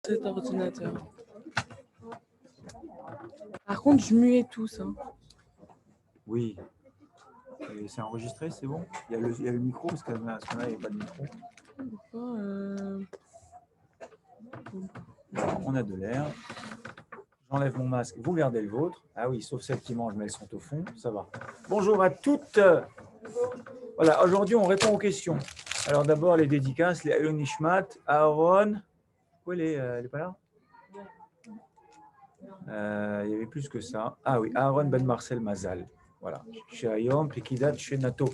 cet ordinateur. Par contre, je muais tout ça. Oui. C'est enregistré, c'est bon? Il y a le micro, parce que là, il n'y a pas de micro. On a de l'air. J'enlève mon masque. Vous gardez le vôtre. Ah oui, sauf celles qui mangent, mais elles sont au fond. Ça va. Bonjour à toutes. Voilà, aujourd'hui, on répond aux questions. Alors d'abord, les dédicaces, les Elon Nishmat, Aaron. Où elle est? Elle n'est pas là? Il y avait plus que ça. Ah oui, Aaron Ben Marcel Mazal. Voilà. Chez Ayom, Pekidat, chez Nato.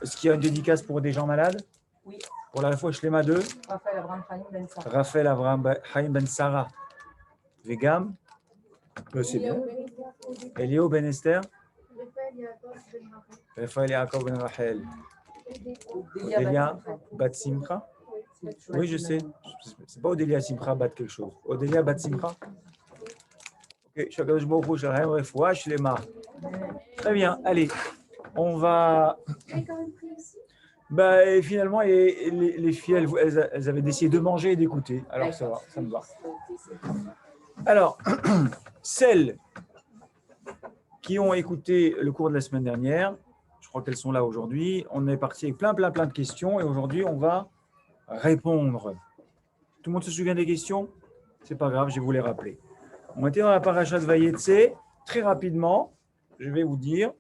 Est-ce qu'il y a une dédicace pour des gens malades? Oui. Pour la fois Shlema 2. Raphaël Abraham Chaim Ben Sarah. Raphaël Abraham Chaim Ben Sarah. Vegam. C'est bien. Elio Ben Esther. Raphaël Yaakov Ben Rachel. Odélia Bat Simcha. Oui, je sais. C'est pas Odélia Simcha Bat quelque chose. Odélia Bat Simcha. Ok, Shakadosh Baruch Hu Shalom Refoua Shlema. Très bien, allez. On va. Bah, et finalement, les filles, elles avaient décidé de manger et d'écouter. Alors ça va, ça me va. Alors, celles qui ont écouté le cours de la semaine dernière, je crois qu'elles sont là aujourd'hui. On est parti avec plein de questions et aujourd'hui, on va répondre. Tout le monde se souvient des questions? C'est pas grave, je vais vous les rappeler. On était dans la paracha de Vayetse. Très rapidement, je vais vous dire.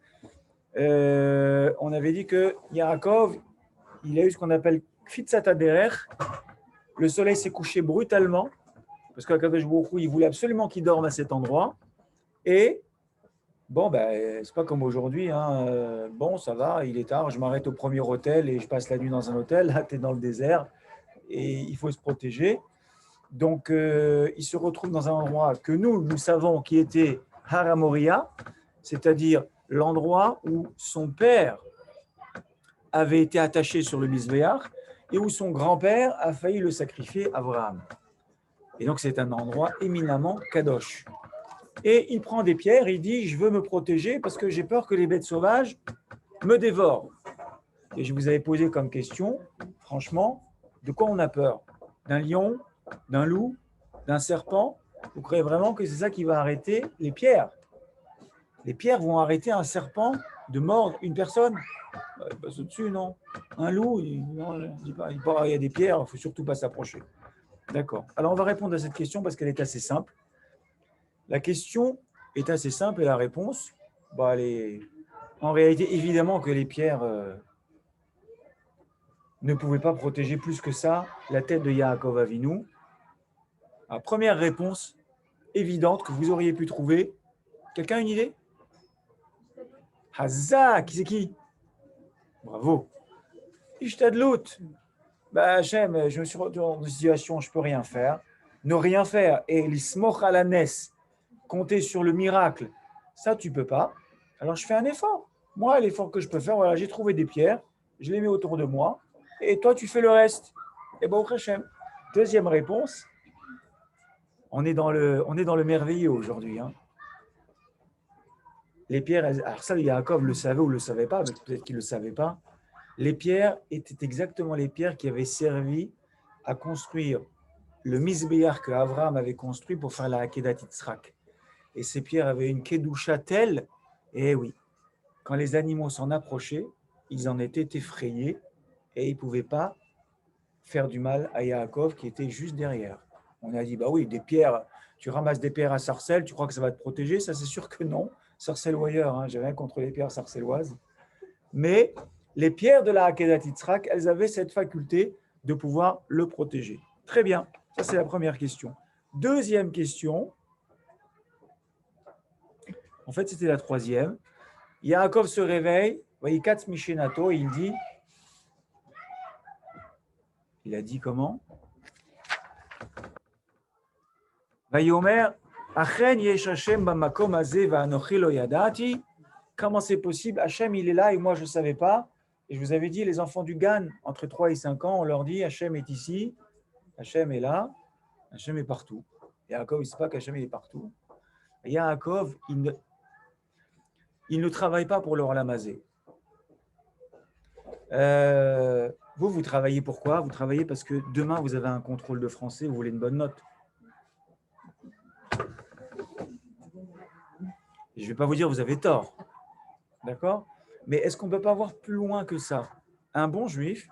On avait dit que Yaakov, il a eu ce qu'on appelle Kfitzat Haderech. Le soleil s'est couché brutalement parce qu'Akadosh Baruch Hu, il voulait absolument qu'il dorme à cet endroit. Et bon, ben, c'est pas comme aujourd'hui. Hein. Bon, ça va, il est tard, je m'arrête au premier hôtel et je passe la nuit dans un hôtel. Là, tu es dans le désert et il faut se protéger. Donc, il se retrouve dans un endroit que nous savons qui était Har Moria, c'est-à-dire l'endroit où son père avait été attaché sur le Mizbeach et où son grand-père a failli le sacrifier à Abraham. Et donc, c'est un endroit éminemment kadosh. Et il prend des pierres, il dit, je veux me protéger parce que j'ai peur que les bêtes sauvages me dévorent. Et je vous avais posé comme question, franchement, de quoi on a peur? D'un lion, d'un loup, d'un serpent? Vous croyez vraiment que c'est ça qui va arrêter les pierres? Les pierres vont arrêter un serpent de mordre une personne? Il passe au-dessus, non? Un loup, il y a des pierres, il ne faut surtout pas s'approcher. D'accord. Alors, on va répondre à cette question parce qu'elle est assez simple. La question est assez simple et la réponse, en réalité, évidemment que les pierres ne pouvaient pas protéger plus que ça la tête de Yaakov Avinu. La première réponse évidente que vous auriez pu trouver. Quelqu'un a une idée? Hazak, qui c'est qui? Bravo. Ishtadlout. Hachem, je me suis retrouvé dans une situation, je ne peux rien faire. Ne rien faire et l'ismoch à la ness, compter sur le miracle, ça tu ne peux pas. Alors je fais un effort. Moi, l'effort que je peux faire, voilà, j'ai trouvé des pierres, je les mets autour de moi et toi tu fais le reste. Et bon, Hachem. Deuxième réponse, on est dans le merveilleux aujourd'hui. Hein. Les pierres, alors ça, Yaakov le savait ou ne le savait pas, mais peut-être qu'il ne le savait pas. Les pierres étaient exactement les pierres qui avaient servi à construire le Mizbeach que Abraham avait construit pour faire la Akedat Yitzhak. Et ces pierres avaient une kedusha telle, et oui, quand les animaux s'en approchaient, ils en étaient effrayés et ils ne pouvaient pas faire du mal à Yaakov qui était juste derrière. On a dit, bah oui, des pierres, tu ramasses des pierres à Sarcelles, tu crois que ça va te protéger? Ça, c'est sûr que non. Sarcelles ou ailleurs, hein, j'ai rien contre les pierres sarcelloises. Mais les pierres de la Akedat Yitzhak, elles avaient cette faculté de pouvoir le protéger. Très bien, ça c'est la première question. Deuxième question, en fait c'était la troisième. Yaakov se réveille, Vayikatz Mishenato, et il dit, il a dit comment? Vayomer, Achen yesh Hashem bamakom hazeh va'anochi lo yadati. Comment c'est possible? Hachem, il est là et moi, je ne savais pas. Et je vous avais dit, les enfants du Gan, entre 3 et 5 ans, on leur dit, Hachem est ici, Hachem est là, Hachem est partout. Et Yaakov, il ne sait pas qu'Hachem est partout. Et Yaakov, il ne travaille pas pour le Olamazé. Vous travaillez pourquoi? Vous travaillez parce que demain, vous avez un contrôle de français, vous voulez une bonne note. Je ne vais pas vous dire vous avez tort. D'accord? Mais est-ce qu'on ne peut pas voir plus loin que ça? Un bon juif,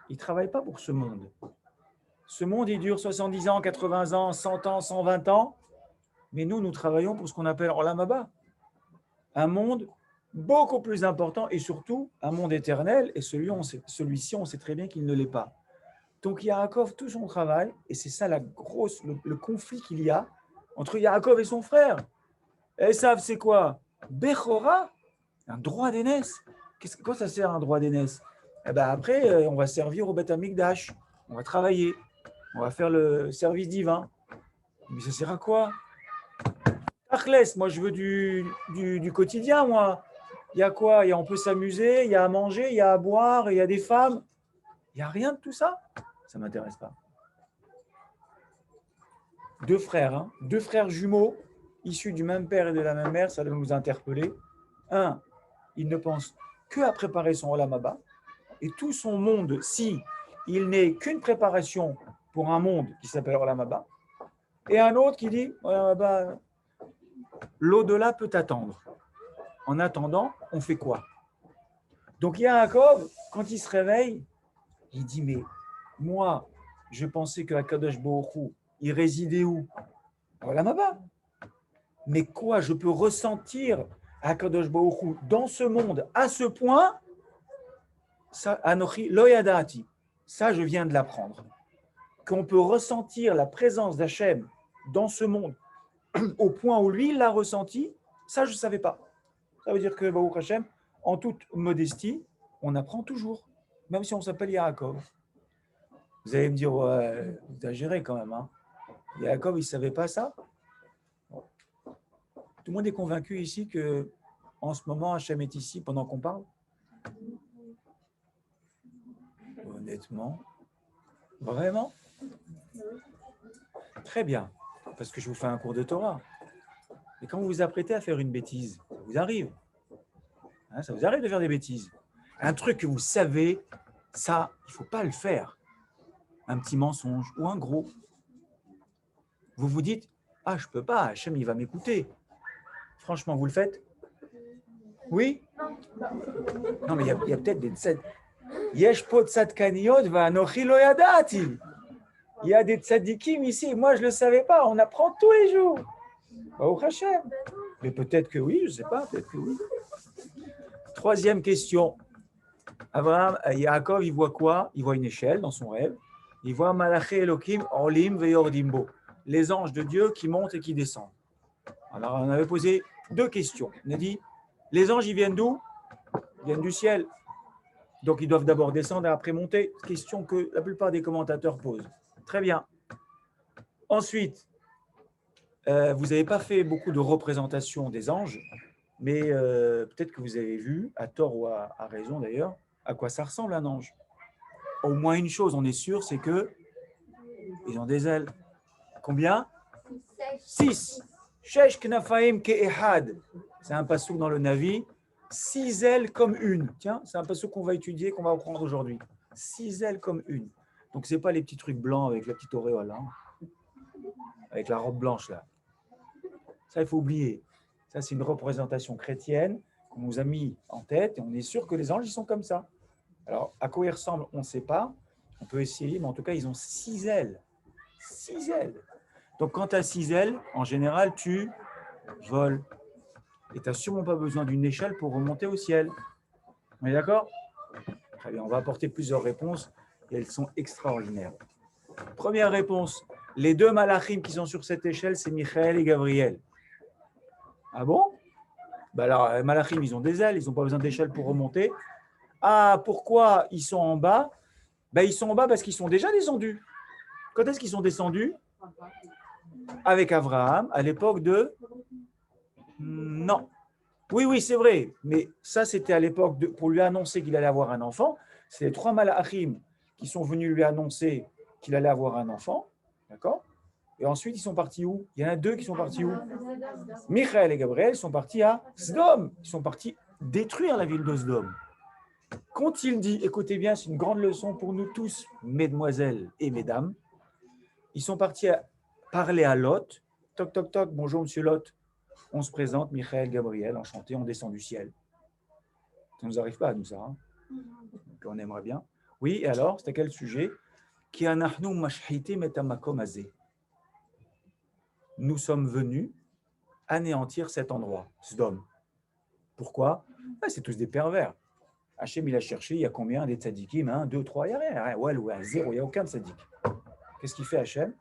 il ne travaille pas pour ce monde. Ce monde, il dure 70 ans, 80 ans, 100 ans, 120 ans. Mais nous travaillons pour ce qu'on appelle Olam Haba. Un monde beaucoup plus important et surtout un monde éternel. Et celui-ci, on sait très bien qu'il ne l'est pas. Donc Yaakov, tout son travail, et c'est ça le conflit qu'il y a entre Yaakov et son frère. Esav, c'est quoi? Bechora, un droit d'aînesse. Quoi ça sert un droit d'aînesse? Eh ben après, on va servir au Beth Amikdash, on va travailler, on va faire le service divin. Mais ça sert à quoi? Achles, moi je veux du quotidien, moi. Il y a quoi? On peut s'amuser, il y a à manger, il y a à boire, il y a des femmes. Il n'y a rien de tout ça. Ça ne m'intéresse pas. Deux frères jumeaux, issus du même père et de la même mère, ça doit nous interpeller. Un, il ne pense qu'à préparer son Olam Haba, et tout son monde, si il n'est qu'une préparation pour un monde qui s'appelle Olam Haba, et un autre qui dit Olam Haba, l'au-delà peut attendre. En attendant, on fait quoi? Donc Yaakov, quand il se réveille, il dit mais moi, je pensais que Akadosh Baruch Hu, il résidait où? Olam Haba. Mais quoi, je peux ressentir Akadosh Baruch Hu dans ce monde à ce point? Ça, Anochi lo yadati. Ça, je viens de l'apprendre. Qu'on peut ressentir la présence d'Hachem dans ce monde au point où lui, il l'a ressenti, ça, je ne savais pas. Ça veut dire que Baruch Hashem, en toute modestie, on apprend toujours, même si on s'appelle Yaakov. Vous allez me dire, ouais, vous exagérez quand même. Hein. Yaakov, il ne savait pas ça. Tout le monde est convaincu ici que en ce moment, Hachem est ici pendant qu'on parle? Honnêtement, vraiment? Très bien, parce que je vous fais un cours de Torah. Mais quand vous vous apprêtez à faire une bêtise, ça vous arrive. Hein, ça vous arrive de faire des bêtises. Un truc que vous savez, ça, il ne faut pas le faire. Un petit mensonge ou un gros. Vous vous dites, ah, je ne peux pas, Hachem, il va m'écouter. Franchement, vous le faites? Oui? Non, mais il y a peut-être des tzad. Yesh po tzadkaniyot va anochi lo yadati. Il y a des tzadikim ici, moi je ne le savais pas, on apprend tous les jours. Baruch Hashem. Mais peut-être que oui, je ne sais pas, peut-être que oui. Troisième question. Abraham, Yaakov, il voit quoi? Il voit une échelle dans son rêve. Il voit Malaché Elohim, Olim ve'yordimbo. Les anges de Dieu qui montent et qui descendent. Alors, on avait posé deux questions. On a dit, les anges, ils viennent d'où? Ils viennent du ciel. Donc, ils doivent d'abord descendre et après monter. Question que la plupart des commentateurs posent. Très bien. Ensuite, vous n'avez pas fait beaucoup de représentations des anges, mais peut-être que vous avez vu, à tort ou à raison d'ailleurs, à quoi ça ressemble un ange. Au moins une chose, on est sûr, c'est qu'ils ont des ailes. Combien? 6. Shesh knafaim ke'ehad. C'est un passouk dans le Navi. 6 ailes comme une. Tiens, c'est un passouk qu'on va étudier, qu'on va apprendre aujourd'hui. 6 ailes comme une. Donc, ce n'est pas les petits trucs blancs avec la petite auréole, hein, avec la robe blanche, là. Ça, il faut oublier. Ça, c'est une représentation chrétienne qu'on nous a mis en tête et on est sûr que les anges, ils sont comme ça. Alors, à quoi ils ressemblent, on ne sait pas. On peut essayer, mais en tout cas, ils ont 6 ailes. 6 ailes. Donc, quand tu as 6 ailes, en général, tu voles. Et tu n'as sûrement pas besoin d'une échelle pour remonter au ciel. On est d'accord? Très bien, on va apporter plusieurs réponses et elles sont extraordinaires. Première réponse, les deux malachim qui sont sur cette échelle, c'est Michael et Gabriel. Ah bon? Ben alors, les malachim, ils ont des ailes, ils n'ont pas besoin d'échelle pour remonter. Ah, pourquoi ils sont en bas? Ben, ils sont en bas parce qu'ils sont déjà descendus. Quand est-ce qu'ils sont descendus? Avec Abraham, à l'époque de... Non. Oui, c'est vrai. Mais ça, c'était à l'époque pour lui annoncer qu'il allait avoir un enfant. C'est les 3 malachim qui sont venus lui annoncer qu'il allait avoir un enfant. D'accord? Et ensuite, ils sont partis où? Il y en a 2 qui sont partis où? Michael et Gabriel sont partis à Sdom. Ils sont partis détruire la ville de Sdom. Quand il dit, écoutez bien, c'est une grande leçon pour nous tous, mesdemoiselles et mesdames, ils sont partis à parler à Lot. Toc, toc, toc, bonjour monsieur Lot. on se présente, Michael, Gabriel, enchanté, on descend du ciel. Ça ne nous arrive pas à nous, ça. Hein, qu'on aimerait bien. Oui, et alors, c'était quel sujet? Nous sommes venus anéantir cet endroit, Sdom. Pourquoi? C'est tous des pervers. Hachem, il a cherché, il y a combien des tzadikim? 1, 2, 3, il n'y a rien. Ouais, zéro, il n'y a aucun tzadik. Qu'est-ce qu'il fait Hachem?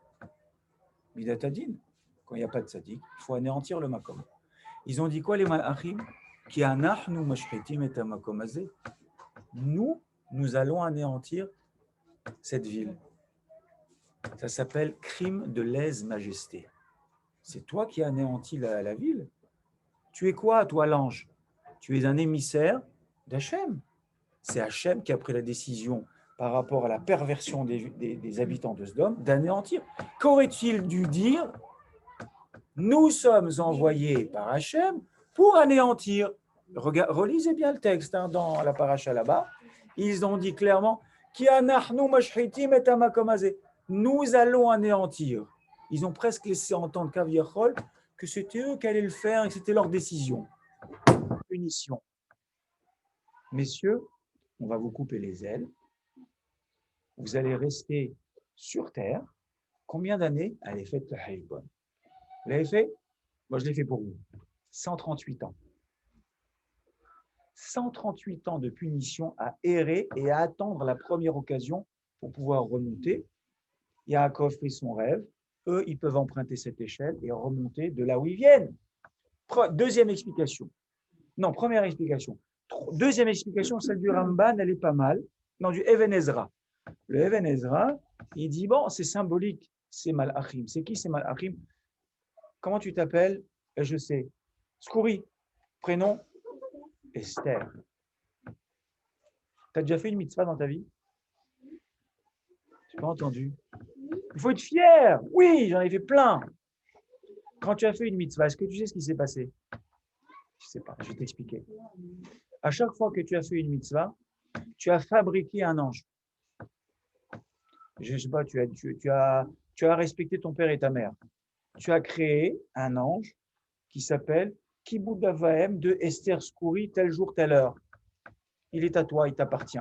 Bidatadin. Quand il n'y a pas de tzadik, il faut anéantir le makom. Ils ont dit quoi les malachim? Nous allons anéantir cette ville. Ça s'appelle crime de lèse-majesté. C'est toi qui as anéanti la ville. Tu es quoi, toi, l'ange? Tu es un émissaire d'Hachem. C'est Hachem qui a pris la décision par rapport à la perversion des habitants de Sodome d'anéantir. Qu'aurait-il dû dire? Nous sommes envoyés par Hachem pour anéantir. Relisez bien le texte dans la paracha là-bas. Ils ont dit clairement nous allons anéantir. Ils ont presque laissé entendre Kaviachol que c'était eux qui allaient le faire et que c'était leur décision. Punition. Messieurs, on va vous couper les ailes. Vous allez rester sur terre. Combien d'années? Allez, faites le Haïbon. Vous l'avez fait? Moi, je l'ai fait pour vous. 138 ans. 138 ans de punition à errer et à attendre la première occasion pour pouvoir remonter. Yaakov fait son rêve. Eux, ils peuvent emprunter cette échelle et remonter de là où ils viennent. Deuxième explication. Non, première explication. Deuxième explication, celle du Ramban, elle est pas mal. Non, du Even Ezra. Le Even Ezra, il dit, bon, c'est symbolique, c'est Malachim. C'est qui ces Malachim? Comment tu t'appelles? Je sais. Skouri. Prénom? Esther. Tu as déjà fait une mitzvah dans ta vie? Tu n'as pas entendu? Il faut être fier. Oui, j'en ai fait plein. Quand tu as fait une mitzvah, est-ce que tu sais ce qui s'est passé? Je ne sais pas, je vais t'expliquer. À chaque fois que tu as fait une mitzvah, tu as fabriqué un ange. Je ne sais pas, tu as respecté ton père et ta mère. Tu as créé un ange qui s'appelle Kibud Avahem de Esther Skouri, tel jour, telle heure. Il est à toi, il t'appartient.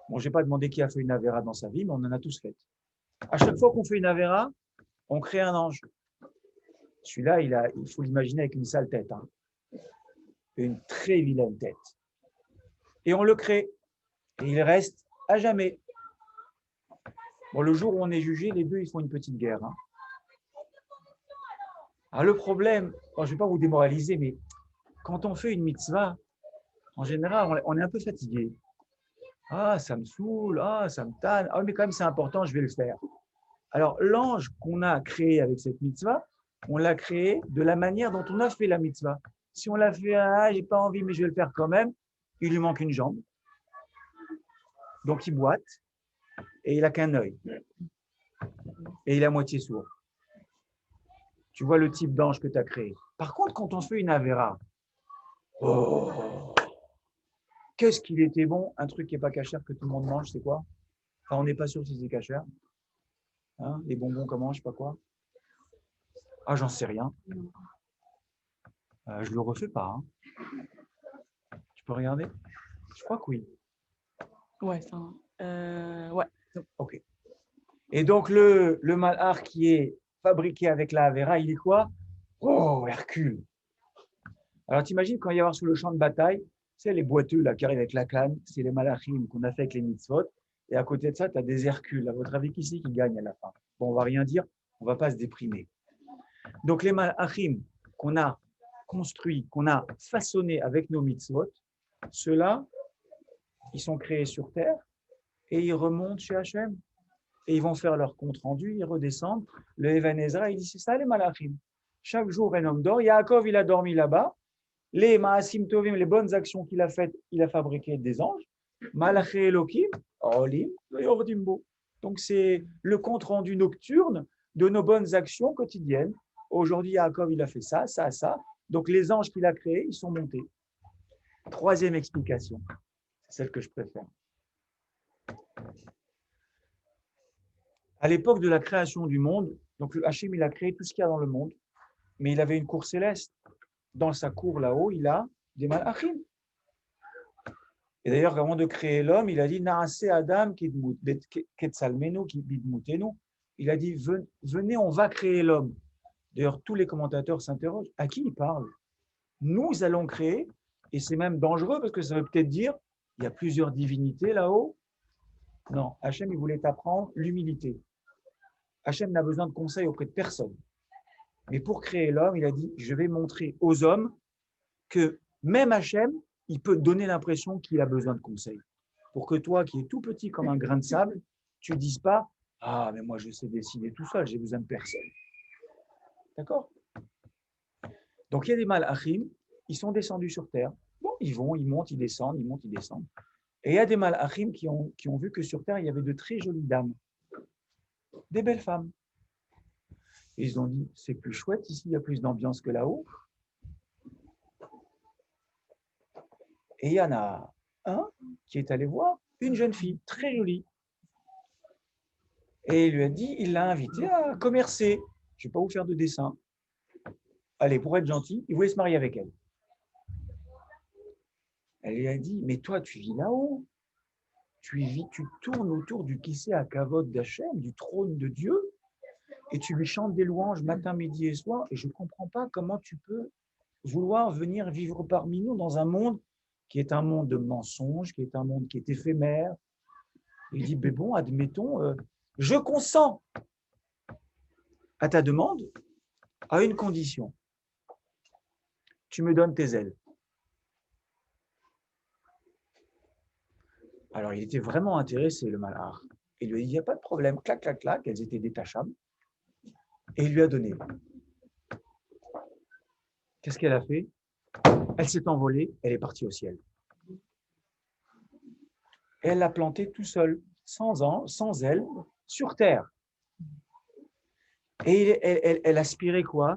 Bon, je n'ai pas demandé qui a fait une avéra dans sa vie, mais on en a tous fait. À chaque fois qu'on fait une avéra, on crée un ange. Celui-là, il faut l'imaginer avec une sale tête. Hein. Une très vilaine tête. Et on le crée. Et il reste à jamais. Bon, le jour où on est jugé, les deux, ils font une petite guerre. Hein. Alors, le problème, je ne vais pas vous démoraliser, mais quand on fait une mitzvah, en général, on est un peu fatigué. Ah, ça me saoule, ah, ça me tanne, ah, mais quand même, c'est important, je vais le faire. Alors, l'ange qu'on a créé avec cette mitzvah, on l'a créé de la manière dont on a fait la mitzvah. Si on l'a fait, ah, j'ai pas envie, mais je vais le faire quand même, il lui manque une jambe. Donc, il boite et il n'a qu'un œil. Et il est à moitié sourd. Tu vois le type d'ange que tu as créé. Par contre, quand on fait une avéra, oh, qu'est-ce qu'il était bon, un truc qui n'est pas cachère que tout le monde mange, c'est quoi? Enfin, on n'est pas sûr si c'est cachère. Hein, les bonbons, comment, je sais pas quoi. Ah, j'en sais rien. Je le refais pas. Hein. Tu peux regarder? Je crois que oui. Ouais, ça. Ouais. Ok. Et donc, le malhar qui est fabriqué avec la Avera, il est quoi? Oh, Hercule. Alors, t'imagines quand il y a sur le champ de bataille, tu sais, les boiteux là, qui arrivent avec la canne, c'est les malachim qu'on a fait avec les mitzvot. Et à côté de ça, tu as des Hercules. À votre avis, qui c'est qui gagne à la fin? Bon, on va rien dire, on va pas se déprimer. Donc, les malachim qu'on a construits, qu'on a façonnés avec nos mitzvot, ceux-là, ils sont créés sur terre et ils remontent chez Hachem. Et ils vont faire leur compte rendu, ils redescendent. Le Even Ezra, il dit, c'est ça les malachim. Chaque jour, un homme dort. Yaakov, il a dormi là-bas. Les Maasim Tovim, les bonnes actions qu'il a faites, il a fabriqué des anges. Malaché Elohim, Olim, Yordimbo. Donc, c'est le compte rendu nocturne de nos bonnes actions quotidiennes. Aujourd'hui, Yaakov, il a fait ça, ça, ça. Donc, les anges qu'il a créés, ils sont montés. Troisième explication, c'est celle que je préfère. À l'époque de la création du monde, donc Hachem, il a créé tout ce qu'il y a dans le monde. mais il avait une cour céleste. Dans sa cour là-haut, il a des malachim. Et d'ailleurs, avant de créer l'homme, il a dit Naase Adam Ketsalmenu Bidmutenu. Il a dit venez, on va créer l'homme. D'ailleurs, tous les commentateurs s'interrogent à qui il parle? Nous allons créer, et c'est même dangereux parce que ça veut peut-être dire il y a plusieurs divinités là-haut. Non, Hachem, il voulait apprendre l'humilité. Hachem n'a besoin de conseils auprès de personne. Mais pour créer l'homme, il a dit je vais montrer aux hommes que même Hachem, il peut donner l'impression qu'il a besoin de conseils. Pour que toi, qui es tout petit comme un grain de sable, tu ne dises pas « Ah, mais moi, je sais décider tout seul, j'ai besoin de personne. » D'accord? Donc, il y a des malachim, ils sont descendus sur terre. Bon, ils vont, ils montent, ils descendent, ils montent, ils descendent. Et il y a des malachim qui ont vu que sur terre, il y avait de très jolies dames, des belles femmes. Et ils ont dit « C'est plus chouette ici, il y a plus d'ambiance que là-haut. » Et il y en a un qui est allé voir une jeune fille très jolie. Et il lui a dit, il l'a invité à commercer. Je ne vais pas vous faire de dessin. Allez, pour être gentil, il voulait se marier avec elle. Elle lui a dit, mais toi, tu vis là-haut. Tu tournes autour du Kissé à Kavod d'Hachem, du trône de Dieu, et tu lui chantes des louanges matin, midi et soir. Et je ne comprends pas comment tu peux vouloir venir vivre parmi nous dans un monde qui est un monde de mensonges, qui est un monde qui est éphémère. Il dit, mais bon, admettons, je consens à ta demande à une condition. Tu me donnes tes ailes. Alors, il était vraiment intéressé, le malach. Il lui a dit, il n'y a pas de problème, clac, clac, clac, elles étaient détachables. Et il lui a donné. Qu'est-ce qu'elle a fait? Elle s'est envolée, elle est partie au ciel. Et elle l'a planté tout seul, sans elle, sur terre. Et elle aspirait quoi?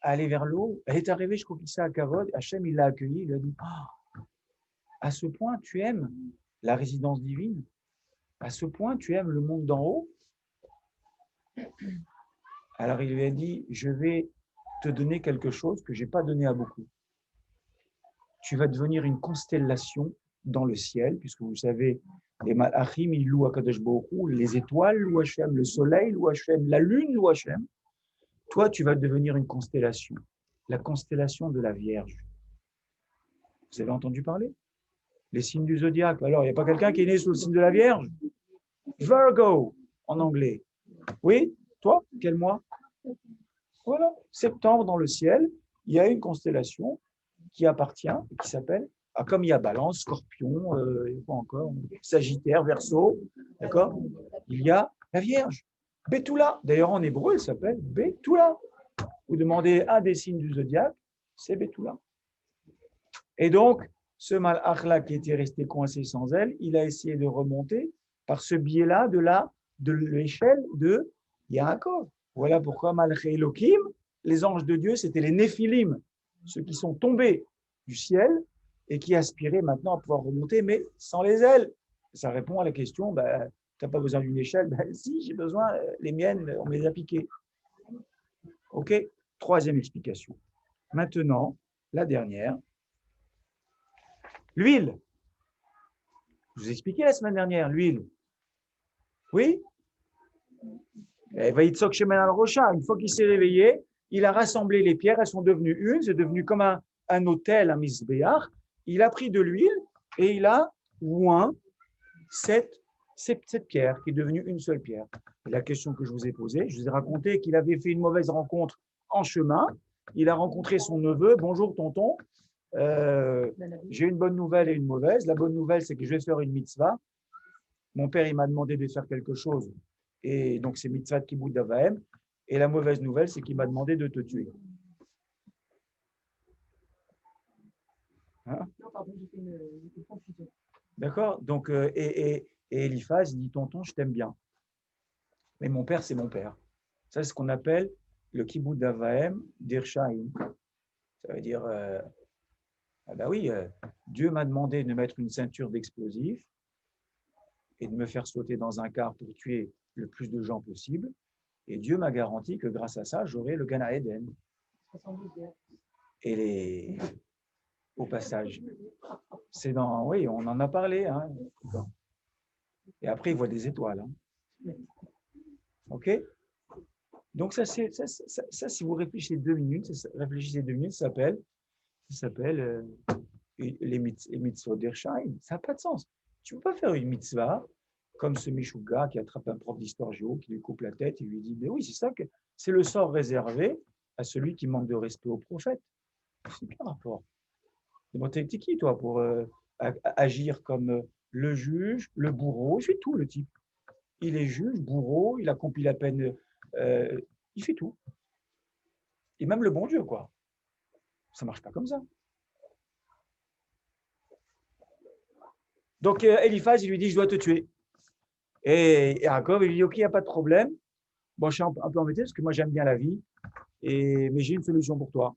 À aller vers l'eau. Elle est arrivée jusqu'au Kissa à Kavod. Hachem, il l'a accueillie. Il lui a dit, à ce point, tu aimes la résidence divine? À ce point, tu aimes le monde d'en haut? Alors, il lui a dit, je vais te donner quelque chose que je n'ai pas donné à beaucoup. Tu vas devenir une constellation dans le ciel, puisque vous savez, les malachim, ils louent Akadosh Baruch Hu, les étoiles louent Hachem, le soleil loue Hachem, la lune loue Hachem. Toi, tu vas devenir une constellation, la constellation de la Vierge. Vous avez entendu parler? Les signes du zodiaque. Alors, il n'y a pas quelqu'un qui est né sous le signe de la Vierge? Virgo, en anglais. Oui? Toi? Quel mois? Voilà. Septembre, dans le ciel, il y a une constellation qui appartient, qui s'appelle, comme il y a Balance, Scorpion, quoi encore, Sagittaire, Verseau, d'accord? Il y a la Vierge. Betula. D'ailleurs, en hébreu, elle s'appelle Betula. Vous demandez un des signes du zodiaque, c'est Betula. Et donc, ce malach-là qui était resté coincé sans elle, il a essayé de remonter par ce biais-là de l'échelle de Yaakov. Voilà pourquoi Malché Elohim, les anges de Dieu, c'était les Néphilim, ceux qui sont tombés du ciel et qui aspiraient maintenant à pouvoir remonter, mais sans les ailes. Ça répond à la question, tu n'as pas besoin d'une échelle? Si, j'ai besoin, les miennes, on me les a piquées. OK? Troisième explication. Maintenant, la dernière. L'huile. Je vous ai expliqué la semaine dernière, l'huile. Oui? Une fois qu'il s'est réveillé, il a rassemblé les pierres, elles sont devenues une, c'est devenu comme un autel, un misbéach. Il a pris de l'huile et il a oint cette pierre qui est devenue une seule pierre. Et la question que je vous ai posée, je vous ai raconté qu'il avait fait une mauvaise rencontre en chemin. Il a rencontré son neveu. Bonjour tonton, j'ai une bonne nouvelle et une mauvaise. La bonne nouvelle, c'est que je vais faire une mitzvah. Mon père, il m'a demandé de faire quelque chose. Et donc, c'est mitzvah de Kibbutz d'Avahem. Et la mauvaise nouvelle, c'est qu'il m'a demandé de te tuer. Hein? Non, pardon, j'ai fait une confusion. D'accord? Donc, et Eliphaz, il dit, tonton, je t'aime bien. Mais mon père, c'est mon père. Ça, c'est ce qu'on appelle le Kibbutz d'Avahem d'Irshaïm. Ça veut dire, Dieu m'a demandé de mettre une ceinture d'explosifs et de me faire sauter dans un car pour tuer le plus de gens possible. Et Dieu m'a garanti que grâce à ça, j'aurai le Gan Eden. Et les, au passage, c'est dans, oui, on en a parlé. Hein. Et après, il voit des étoiles. Hein. OK? Donc, ça, si vous réfléchissez 2 minutes, ça s'appelle les mitzvot d'Ershaïm. Ça n'a pas de sens. Tu ne peux pas faire une mitzvah comme ce Meshuga qui attrape un prof d'histoire géo, qui lui coupe la tête et lui dit, mais oui, c'est ça, c'est le sort réservé à celui qui manque de respect au prophète. C'est quel rapport? T'es qui, toi, pour agir comme le juge, le bourreau? Il fait tout, le type. Il est juge, bourreau, il accomplit la peine, il fait tout. Et même le bon Dieu, quoi. Ça ne marche pas comme ça. Donc, Eliphaz, il lui dit, je dois te tuer. Et Yaakov, il lui dit, OK, il n'y a pas de problème. Bon, je suis un peu embêté parce que moi, j'aime bien la vie. Mais j'ai une solution pour toi.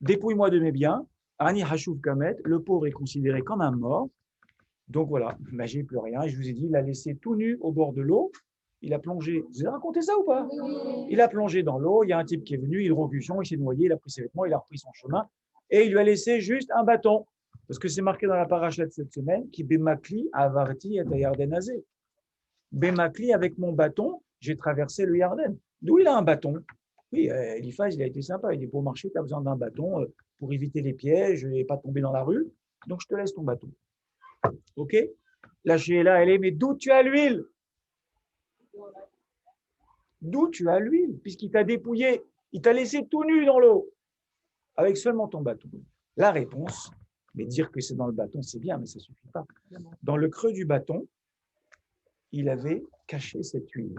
Dépouille-moi de mes biens. Ani Hashuv Kamet, le pauvre est considéré comme un mort. Donc voilà, ben, j'ai plus rien. Je vous ai dit, il a laissé tout nu au bord de l'eau. Il a plongé. Vous avez raconté ça ou pas? Il a plongé dans l'eau. Il y a un type qui est venu, hydrocution, il s'est noyé, il a pris ses vêtements, il a repris son chemin. Et il lui a laissé juste un bâton. Parce que c'est marqué dans la paracha de cette semaine qui Bemakli avarti et Yardenazé. Bemakli, avec mon bâton, j'ai traversé le Yarden. D'où il a un bâton? Oui, Eliphaz, il a été sympa. Il dit, pour marcher, tu as besoin d'un bâton pour éviter les pièges et pas tomber dans la rue. Donc, je te laisse ton bâton. OK? La Sheila, elle est, mais d'où tu as l'huile? D'où tu as l'huile? Puisqu'il t'a dépouillé. Il t'a laissé tout nu dans l'eau. Avec seulement ton bâton. La réponse, mais dire que c'est dans le bâton, c'est bien, mais ça ne suffit pas. Dans le creux du bâton, il avait caché cette huile.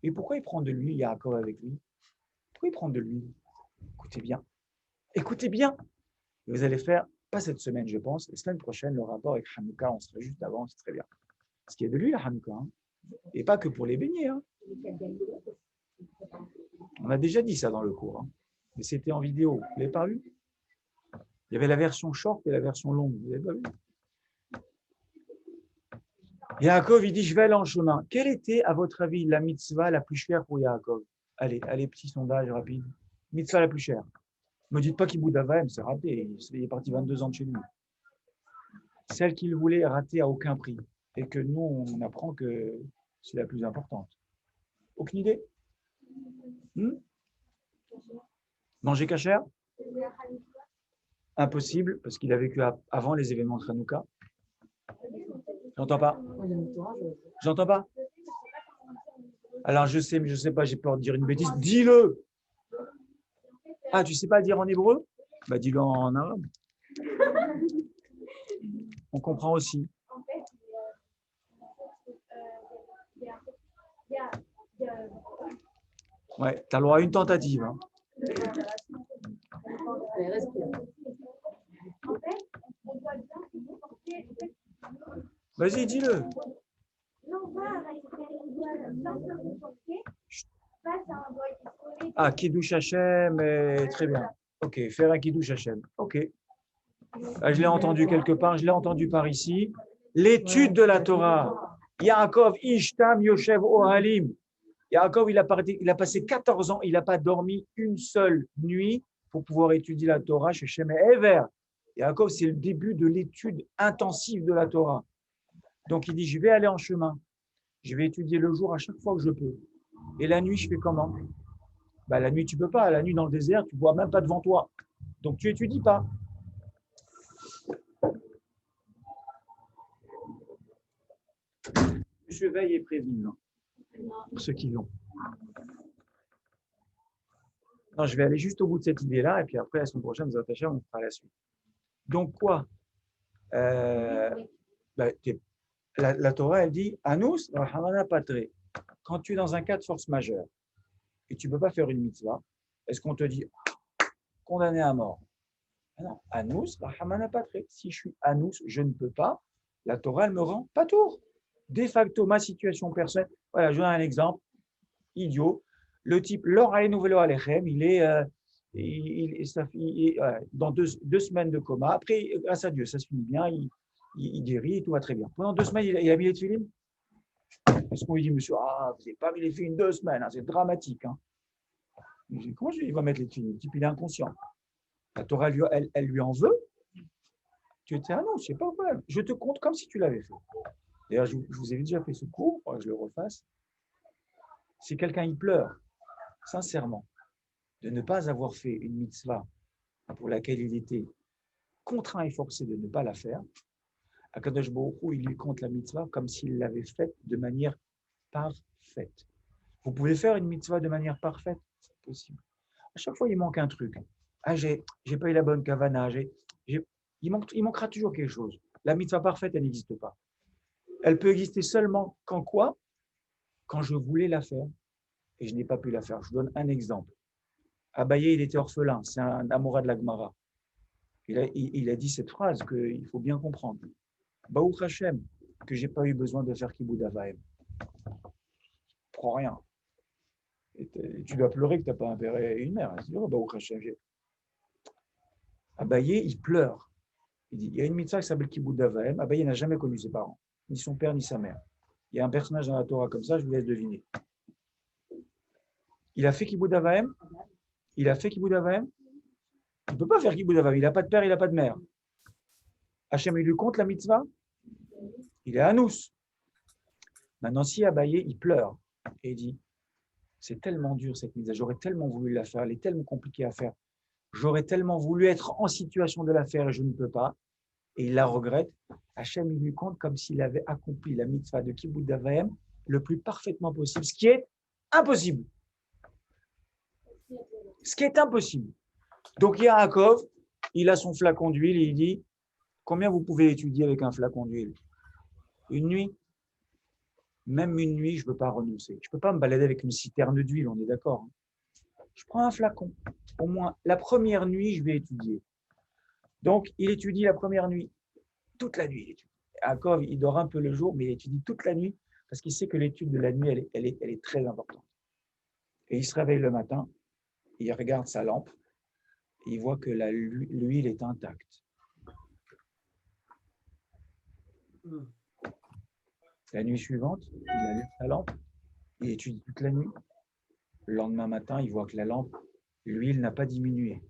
Et pourquoi il prend de l'huile, Yaakov, avec lui? Pourquoi il prend de l'huile? Écoutez bien. Écoutez bien. Vous allez faire, pas cette semaine, je pense, la semaine prochaine, le rapport avec Hanouka, on sera juste avant, c'est très bien. Parce qu'il y a de l'huile à Hanouka. Hein. Et pas que pour les beignets. Hein. On a déjà dit ça dans le cours. Hein. Mais c'était en vidéo. Vous ne l'avez pas vu? Il y avait la version short et la version longue. Vous n'avez pas vu? Yaakov, il dit, je vais aller en chemin. Quelle était, à votre avis, la mitzvah la plus chère pour Yaakov? Allez, petit sondage rapide. Mitzvah la plus chère. Ne me dites pas qu'il Avaim, c'est raté. Il est parti 22 ans de chez lui. Celle qu'il voulait rater à aucun prix. Et que nous, on apprend que c'est la plus importante. Aucune idée? Manger cachère? Impossible, parce qu'il a vécu avant les événements de Hanouka. J'entends pas. J'entends pas. Alors, je sais, mais je ne sais pas, j'ai peur de dire une bêtise. Dis-le. Ah, tu ne sais pas dire en hébreu? Bah, dis-le en arabe. On comprend aussi. Ouais, tu as le droit à une tentative. Hein. Vas-y, dis-le. Ah, Kiddush Hashem, très bien. Ok, faire un Kiddush Hashem. Ok. Ah, je l'ai entendu quelque part, je l'ai entendu par ici. L'étude de la Torah. Yaakov Ishtam Yoshev Ohalim. Yaakov, il a passé 14 ans, il n'a pas dormi une seule nuit pour pouvoir étudier la Torah chez Shem Ever. Yaakov, c'est le début de l'étude intensive de la Torah. Donc, il dit, je vais aller en chemin. Je vais étudier le jour à chaque fois que je peux. Et la nuit, je fais comment? Bah, la nuit, tu ne peux pas. La nuit, dans le désert, tu ne vois même pas devant toi. Donc, tu n'étudies pas. Monsieur Veil est prévenu, pour ceux qui l'ont. Non, je vais aller juste au bout de cette idée-là, et puis après, la semaine prochaine, nous attachons, on fera la suite. Donc, quoi? La Torah, elle dit, Anus, Rahamana Patre. Quand tu es dans un cas de force majeure, et tu ne peux pas faire une mitzvah, est-ce qu'on te dit, condamné à mort? Non, Anus, Rahamana Patre. Si je suis Anus, je ne peux pas, la Torah, elle me rend pas tour. De facto, ma situation personnelle, voilà, je donne un exemple idiot. Le type, l'or à nouvelle alechem, il est dans deux semaines de coma. Après, grâce à Dieu, ça se finit bien, il guérit, tout va très bien. Pendant 2 semaines, il a mis les tefilines. Est-ce qu'on lui dit, monsieur, vous n'avez pas mis les tefilines 2 semaines, hein, c'est dramatique. Hein. Comment il va mettre les tefilines? Le type, il est inconscient. La Torah, elle lui en veut. Tu dis, ah non, c'est pas un problème. Je te compte comme si tu l'avais fait. D'ailleurs, je vous ai déjà fait ce cours, je le refasse. Si quelqu'un y pleure, sincèrement, de ne pas avoir fait une mitzvah pour laquelle il était contraint et forcé de ne pas la faire, Akadosh Baruch Hu, il lui compte la mitzvah comme s'il l'avait faite de manière parfaite. Vous pouvez faire une mitzvah de manière parfaite, c'est possible. À chaque fois, il manque un truc. Ah, j'ai pas eu la bonne kavana. Il manquera toujours quelque chose. La mitzvah parfaite, elle n'existe pas. Elle peut exister seulement quand quoi? Quand je voulais la faire et je n'ai pas pu la faire. Je vous donne un exemple. Abaye, il était orphelin. C'est un Amora de la Gemara. Il a dit cette phrase qu'il faut bien comprendre. Baruch Hashem, que je n'ai pas eu besoin de faire Kibud Avaim. Prends rien. Et tu dois pleurer que tu n'as pas un père et une mère. C'est dur, Baruch Hashem. Abaye, il pleure. Il dit, il y a une mitzvah qui s'appelle Kibud Avaim. Abaye n'a jamais connu ses parents, ni son père, ni sa mère. Il y a un personnage dans la Torah comme ça, je vous laisse deviner. Il a fait Kibud Avaim. Il a fait Kibud Avaim. Il ne peut pas faire Kibud Avaim. Il n'a pas de père, il n'a pas de mère. Hachem, il lui compte la mitzvah. Il est Anous. Maintenant, si Abaye, il pleure et il dit, c'est tellement dur cette mitzvah, j'aurais tellement voulu la faire, elle est tellement compliquée à faire. J'aurais tellement voulu être en situation de la faire et je ne peux pas. Et il la regrette. Hachem, il lui compte comme s'il avait accompli la mitzvah de Kibud Avaim le plus parfaitement possible, ce qui est impossible. Ce qui est impossible. Donc, Yaakov, il a son flacon d'huile et il dit, combien vous pouvez étudier avec un flacon d'huile? Une nuit? Même une nuit, je ne peux pas renoncer. Je ne peux pas me balader avec une citerne d'huile, on est d'accord. Je prends un flacon. Au moins, la première nuit, je vais étudier. Donc, il étudie la première nuit. Toute la nuit, il étudie. Yaakov, il dort un peu le jour, mais il étudie toute la nuit parce qu'il sait que l'étude de la nuit, elle est très importante. Et il se réveille le matin, il regarde sa lampe, et il voit que l'huile est intacte. La nuit suivante, il allume sa lampe, il étudie toute la nuit. Le lendemain matin, il voit que la lampe, l'huile n'a pas diminué.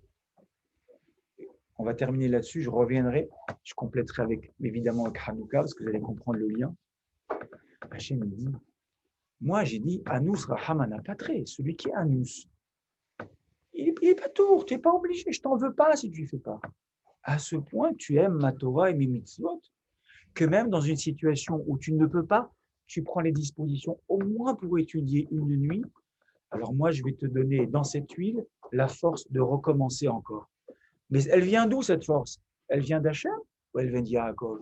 On va terminer là-dessus, je reviendrai, je compléterai évidemment avec Hanouka, parce que vous allez comprendre le lien. Hachem me dit, moi j'ai dit Anous Rahamana Patre, celui qui est Anous. Il n'est pas tour, tu n'es pas obligé, je t'en veux pas si tu ne fais pas. À ce point, tu aimes ma Torah et mes mitzvot, que même dans une situation où tu ne peux pas, tu prends les dispositions au moins pour étudier une nuit. Alors moi, je vais te donner dans cette huile la force de recommencer encore. Mais elle vient d'où cette force? Elle vient d'Hachem ou elle vient d'Yaakov?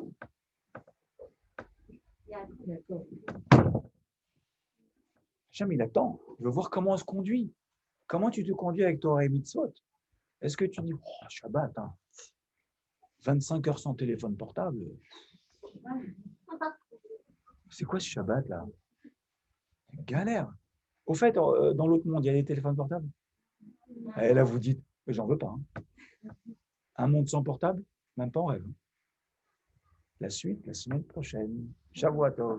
Hachem, il attend. Il veut voir comment on se conduit. Comment tu te conduis avec Torah et mitzvot? Est-ce que tu dis, oh, Shabbat, 25 heures sans téléphone portable? C'est quoi ce Shabbat là? Galère. Au fait, dans l'autre monde, il y a des téléphones portables? Et là, vous dites, j'en veux pas. Un monde sans portable? Même pas en rêve. La suite, la semaine prochaine. Shavua Tov.